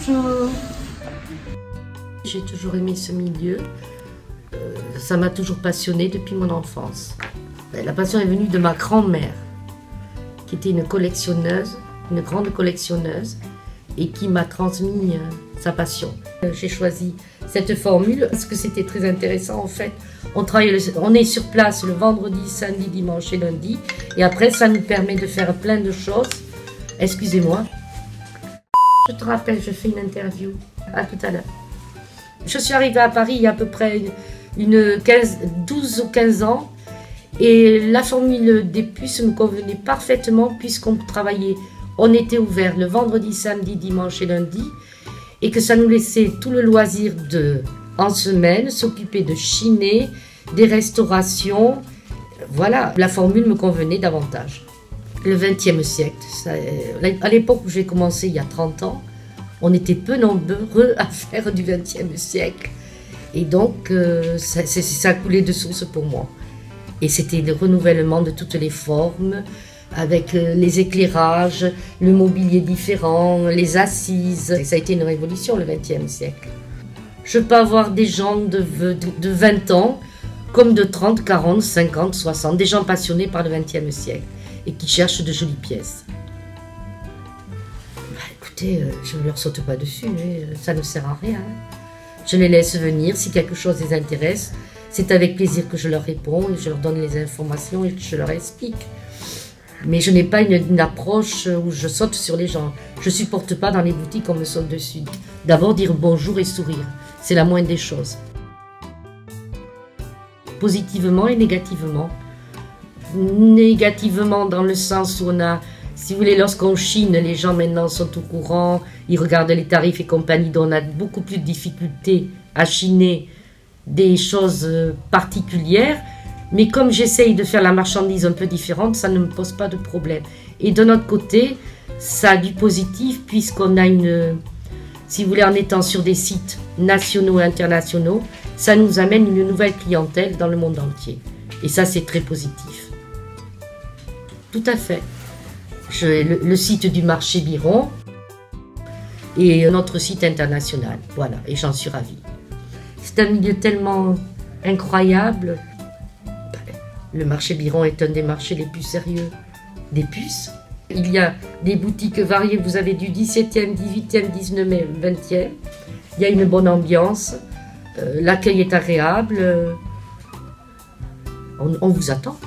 Bonjour. J'ai toujours aimé ce milieu. Ça m'a toujours passionnée depuis mon enfance. La passion est venue de ma grand-mère, qui était une collectionneuse, une grande collectionneuse, et qui m'a transmis sa passion. J'ai choisi cette formule parce que c'était très intéressant en fait. On est sur place le vendredi, samedi, dimanche et lundi, et après ça nous permet de faire plein de choses. Excusez-moi. Je te rappelle, je fais une interview. À tout à l'heure. Je suis arrivée à Paris il y a à peu près 12 ou 15 ans, et la formule des puces me convenait parfaitement puisqu'on travaillait, on était ouvert le vendredi, samedi, dimanche et lundi, et que ça nous laissait tout le loisir en semaine, s'occuper de chiner, des restaurations. Voilà, la formule me convenait davantage. Le XXe siècle, à l'époque où j'ai commencé il y a 30 ans, on était peu nombreux à faire du XXe siècle. Et donc, ça coulait de source pour moi. Et c'était le renouvellement de toutes les formes, avec les éclairages, le mobilier différent, les assises. Et ça a été une révolution, le XXe siècle. Je peux avoir des gens de 20 ans, comme de 30, 40, 50, 60, des gens passionnés par le XXe siècle et qui cherchent de jolies pièces. Écoutez, je ne leur saute pas dessus, mais ça ne sert à rien. Je les laisse venir, si quelque chose les intéresse, c'est avec plaisir que je leur réponds et je leur donne les informations et que je leur explique. Mais je n'ai pas une approche où je saute sur les gens. Je ne supporte pas dans les boutiques qu'on me saute dessus. D'abord dire bonjour et sourire, c'est la moindre des choses. Positivement et négativement. Négativement dans le sens où on a, si vous voulez, lorsqu'on chine, les gens maintenant sont au courant, ils regardent les tarifs et compagnie, donc on a beaucoup plus de difficultés à chiner des choses particulières. Mais comme j'essaye de faire la marchandise un peu différente, ça ne me pose pas de problème. Et de notre côté, ça a du positif puisqu'on a si vous voulez, en étant sur des sites nationaux et internationaux, ça nous amène une nouvelle clientèle dans le monde entier. Et ça, c'est très positif. Tout à fait. Le site du marché Biron et notre site international. Voilà, et j'en suis ravie. C'est un milieu tellement incroyable. Le marché Biron est un des marchés les plus sérieux des puces. Il y a des boutiques variées, vous avez du 17e, 18e, 19e, 20e. Il y a une bonne ambiance, l'accueil est agréable. On vous attend.